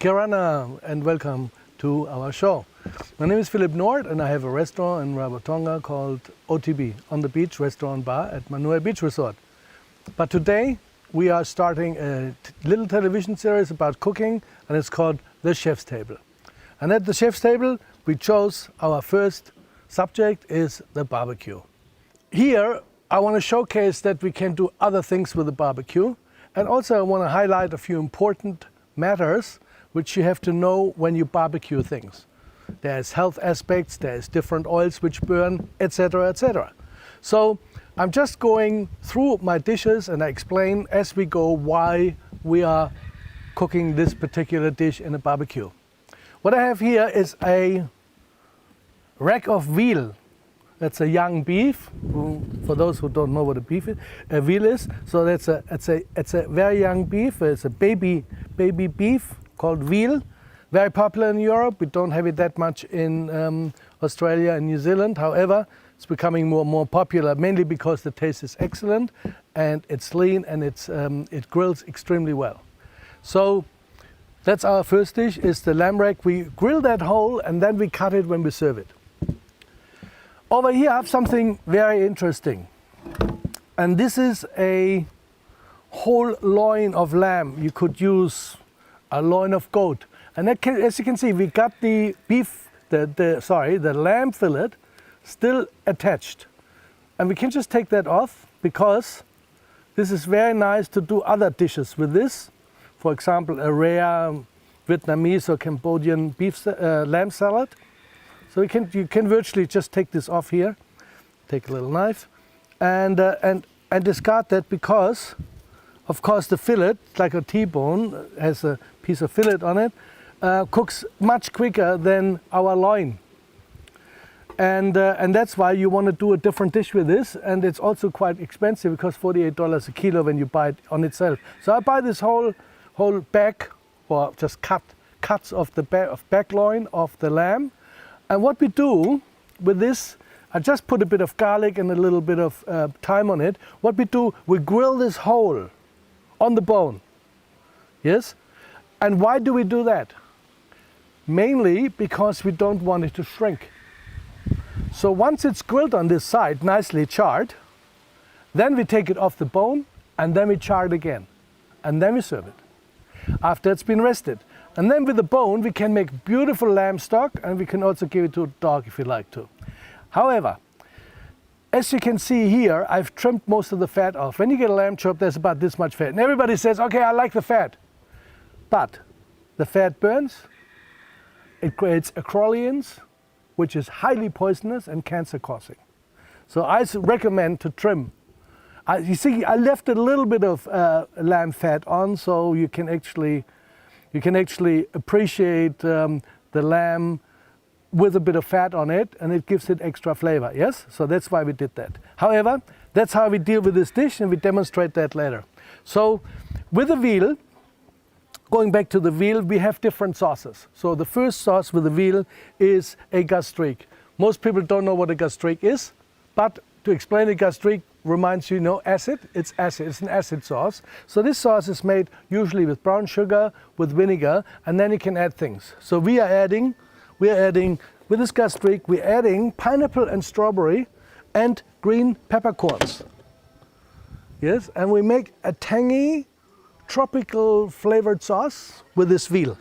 Kirana and welcome to our show. My name is Phillip Nordt and I have a restaurant in Rarotonga called OTB, On the Beach Restaurant Bar at Manua Beach Resort. But today we are starting a little television series about cooking and it's called The Chef's Table. And at the Chef's Table we chose our first subject is the barbecue. Here I want to showcase that we can do other things with the barbecue, and also I want to highlight a few important matters which you have to know when you barbecue things. There's health aspects, there's different oils which burn, etc., etc. So I'm just going through my dishes and I explain as we go why we are cooking this particular dish in a barbecue. What I have here is a rack of veal. That's a young beef. For those who don't know what a veal is, so it's a very young beef. It's a baby beef called veal. Very popular in Europe. We don't have it that much in Australia and New Zealand. However, it's becoming more and more popular, mainly because the taste is excellent and it's lean and it grills extremely well. So that's our first dish, is the lamb rack. We grill that whole and then we cut it when we serve it. Over here I have something very interesting, and this is a whole loin of lamb. You could use a loin of goat, and as you can see, we got the the lamb fillet still attached, and we can just take that off because this is very nice to do other dishes with this. For example, a rare Vietnamese or Cambodian lamb salad. So you can virtually just take this off here, take a little knife, and discard that, because, of course, the fillet, like a T-bone, has a piece of fillet on it, cooks much quicker than our loin, and that's why you want to do a different dish with this, and it's also quite expensive because $48 a kilo when you buy it on itself. So I buy this whole back, or just cuts of the back loin of the lamb. And what we do with this, I just put a bit of garlic and a little bit of thyme on it. What we do, we grill this whole on the bone. Yes? And why do we do that? Mainly because we don't want it to shrink. So once it's grilled on this side, nicely charred, then we take it off the bone and then we char it again. And then we serve it after it's been rested. And then with the bone, we can make beautiful lamb stock, and we can also give it to a dog if you like to. However, as you can see here, I've trimmed most of the fat off. When you get a lamb chop, there's about this much fat. And everybody says, okay, I like the fat. But the fat burns, it creates acroleins, which is highly poisonous and cancer causing. So I recommend to trim. You see, I left a little bit of lamb fat on, so you can actually appreciate the lamb with a bit of fat on it, and it gives it extra flavor, yes? So that's why we did that. However, that's how we deal with this dish, and we demonstrate that later. So with the veal, going back to the veal, we have different sauces. So the first sauce with the veal is a gastrique. Most people don't know what a gastrique is, but to explain a gastrique reminds you, acid. It's acid. It's an acid sauce. So this sauce is made usually with brown sugar, with vinegar, and then you can add things. So we are adding with this gastrique, we're adding pineapple and strawberry and green peppercorns. Yes, and we make a tangy, tropical flavored sauce with this veal.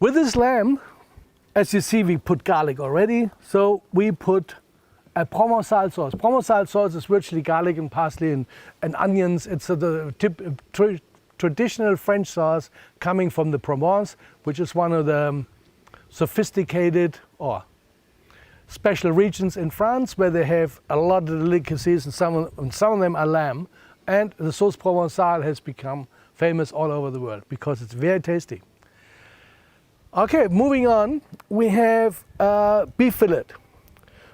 With this lamb, as you see, we put garlic already. So we put a Provençal sauce. Provençal sauce is virtually garlic and parsley and onions. It's the traditional French sauce coming from the Provence, which is one of the sophisticated or special regions in France where they have a lot of delicacies, and some of them are lamb. And the sauce Provençal has become famous all over the world because it's very tasty. Okay, moving on, we have beef fillet.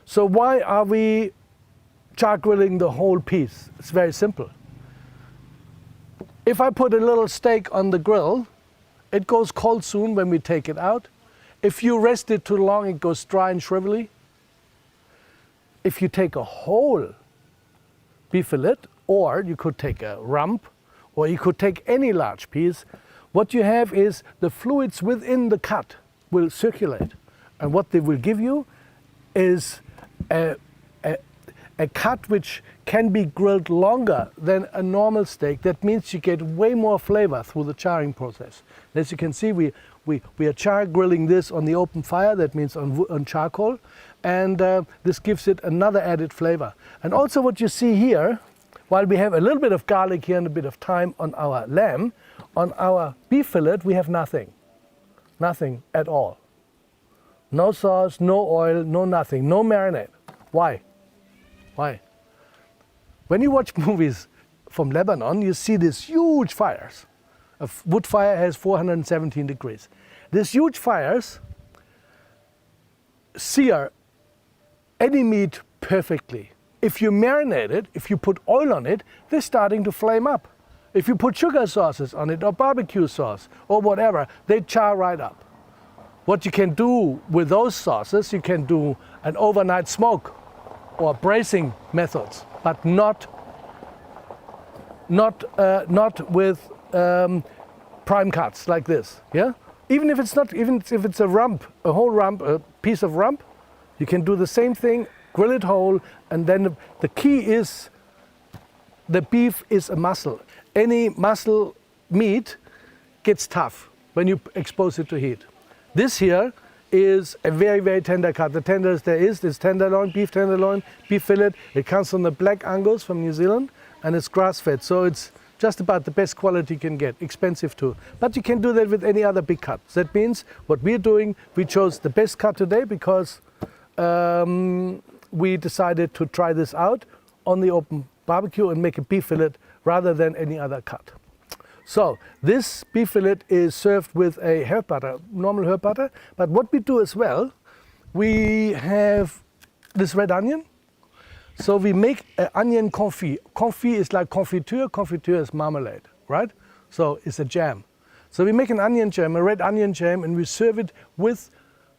So why are we char grilling the whole piece? It's very simple. If I put a little steak on the grill, it goes cold soon when we take it out. If you rest it too long, it goes dry and shrivelly. If you take a whole beef fillet, or you could take a rump, or you could take any large piece, what you have is the fluids within the cut will circulate. And what they will give you is a cut which can be grilled longer than a normal steak. That means you get way more flavor through the charring process. As you can see, we are char grilling this on the open fire, that means on charcoal, and this gives it another added flavor. And also what you see here, while we have a little bit of garlic here and a bit of thyme on our lamb, on our beef fillet we have nothing. Nothing at all. No sauce, no oil, no nothing, no marinade. Why? Why? When you watch movies from Lebanon, you see these huge fires. A wood fire has 417 degrees. These huge fires sear any meat perfectly. If you marinate it, if you put oil on it, they're starting to flame up. If you put sugar sauces on it or barbecue sauce or whatever, they char right up. What you can do with those sauces, you can do an overnight smoke or braising methods, but not with prime cuts like this. Yeah, even if it's a rump, a whole rump, a piece of rump, you can do the same thing, grill it whole, and then the key is the beef is a muscle. Any muscle meat gets tough when you expose it to heat. This here is a very, very tender cut. The tenderest there is tenderloin, beef fillet. It comes from the Black Angus from New Zealand, and it's grass-fed, so it's just about the best quality you can get, expensive too. But you can do that with any other big cut. That means what we're doing, we chose the best cut today because we decided to try this out on the open barbecue and make a beef fillet rather than any other cut. So this beef fillet is served with a herb butter, normal herb butter. But what we do as well, we have this red onion. So we make an onion confit. Confit is like confiture. Confiture is marmalade, right? So it's a jam. So we make an onion jam, a red onion jam, and we serve it with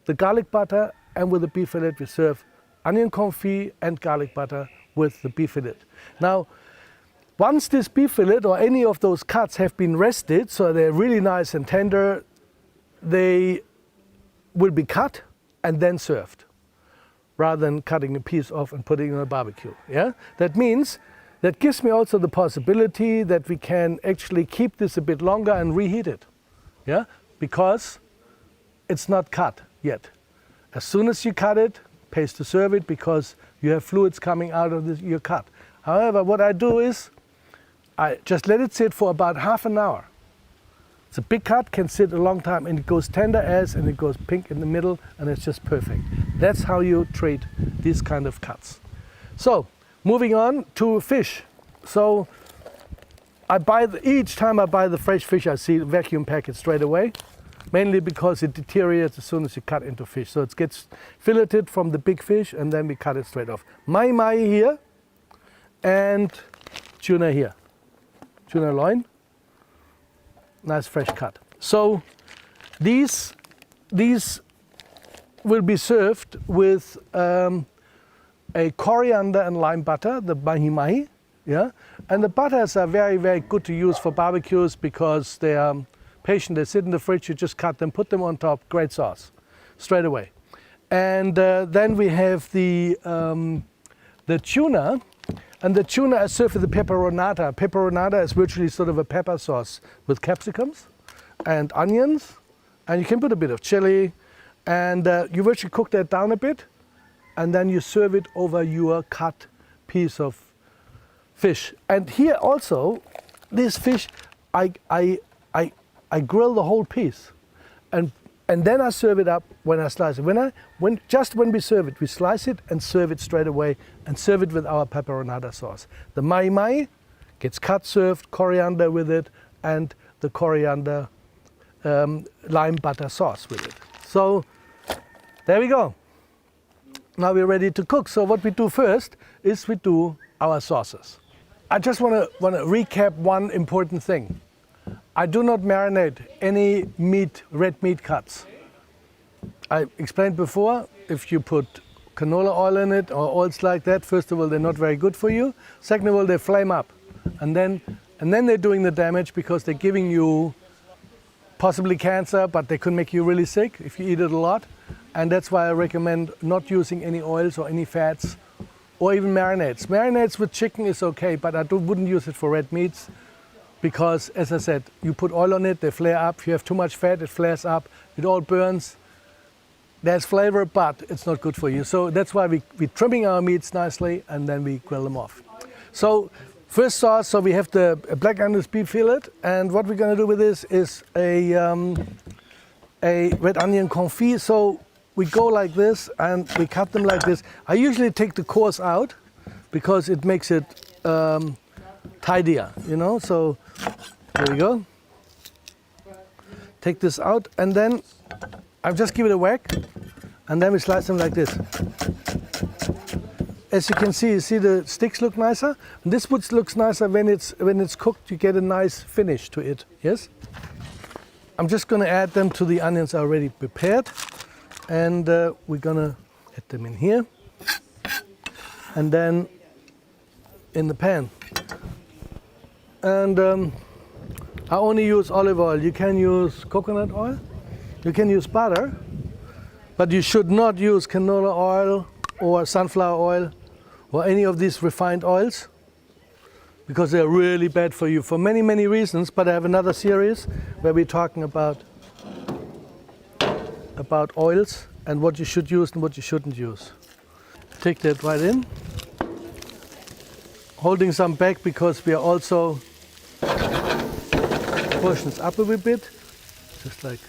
the garlic butter and with the beef fillet. We serve onion confit and garlic butter with the beef fillet. Now, once this beef fillet or any of those cuts have been rested, so they're really nice and tender, they will be cut and then served, rather than cutting a piece off and putting it on a barbecue. Yeah? That means, that gives me also the possibility that we can actually keep this a bit longer and reheat it. Yeah? Because it's not cut yet. As soon as you cut it, pays to serve it because you have fluids coming out of your cut. However, what I do is, I just let it sit for about half an hour. It's a big cut, can sit a long time, and it goes tender as, and it goes pink in the middle, and it's just perfect. That's how you treat these kind of cuts. So, moving on to fish. So, each time I buy the fresh fish, I see vacuum pack it straight away, mainly because it deteriorates as soon as you cut into fish. So it gets filleted from the big fish, and then we cut it straight off. Mahi-mahi here, and tuna here. Tuna loin, nice fresh cut. So these will be served with a coriander and lime butter, the mahi-mahi. Yeah? And the butters are very, very good to use for barbecues because they are patient. They sit in the fridge, you just cut them, put them on top, great sauce, straight away. And then we have the tuna. And the tuna is served with the peperonata. Peperonata is virtually sort of a pepper sauce with capsicums and onions. And you can put a bit of chili. And you virtually cook that down a bit. And then you serve it over your cut piece of fish. And here also, this fish, I grill the whole piece. And then I serve it up when I slice it. When we serve it, we slice it and serve it straight away and serve it with our peperonata sauce. The mahi-mahi gets cut, served, coriander with it, and the coriander lime butter sauce with it. So there we go. Now we're ready to cook. So what we do first is we do our sauces. I just want to recap one important thing. I do not marinate any meat, red meat cuts. I explained before, if you put canola oil in it or oils like that, first of all, they're not very good for you. Second of all, they flame up. And then they're doing the damage because they're giving you possibly cancer, but they could make you really sick if you eat it a lot. And that's why I recommend not using any oils or any fats or even marinades. Marinades with chicken is okay, but I wouldn't use it for red meats because, as I said, you put oil on it, they flare up. If you have too much fat, it flares up, it all burns. There's flavor, but it's not good for you. So that's why we're trimming our meats nicely and then we grill them off. So first sauce, so we have the black Angus beef fillet, and what we're gonna do with this is a red onion confit. So we go like this and we cut them like this. I usually take the cores out because it makes it tidier, you know. So here we go. Take this out and then I just give it a whack and then we slice them like this. As you can see, the sticks look nicer. And this wood looks nicer when it's cooked. You get a nice finish to it. Yes. I'm just going to add them to the onions already prepared, and we're going to add them in here, and then in the pan. And I only use olive oil. You can use coconut oil. You can use butter, but you should not use canola oil or sunflower oil or any of these refined oils because they're really bad for you for many, many reasons. But I have another series where we're talking about oils and what you should use and what you shouldn't use. Take that right in, holding some back because we are also portions up a wee bit, just like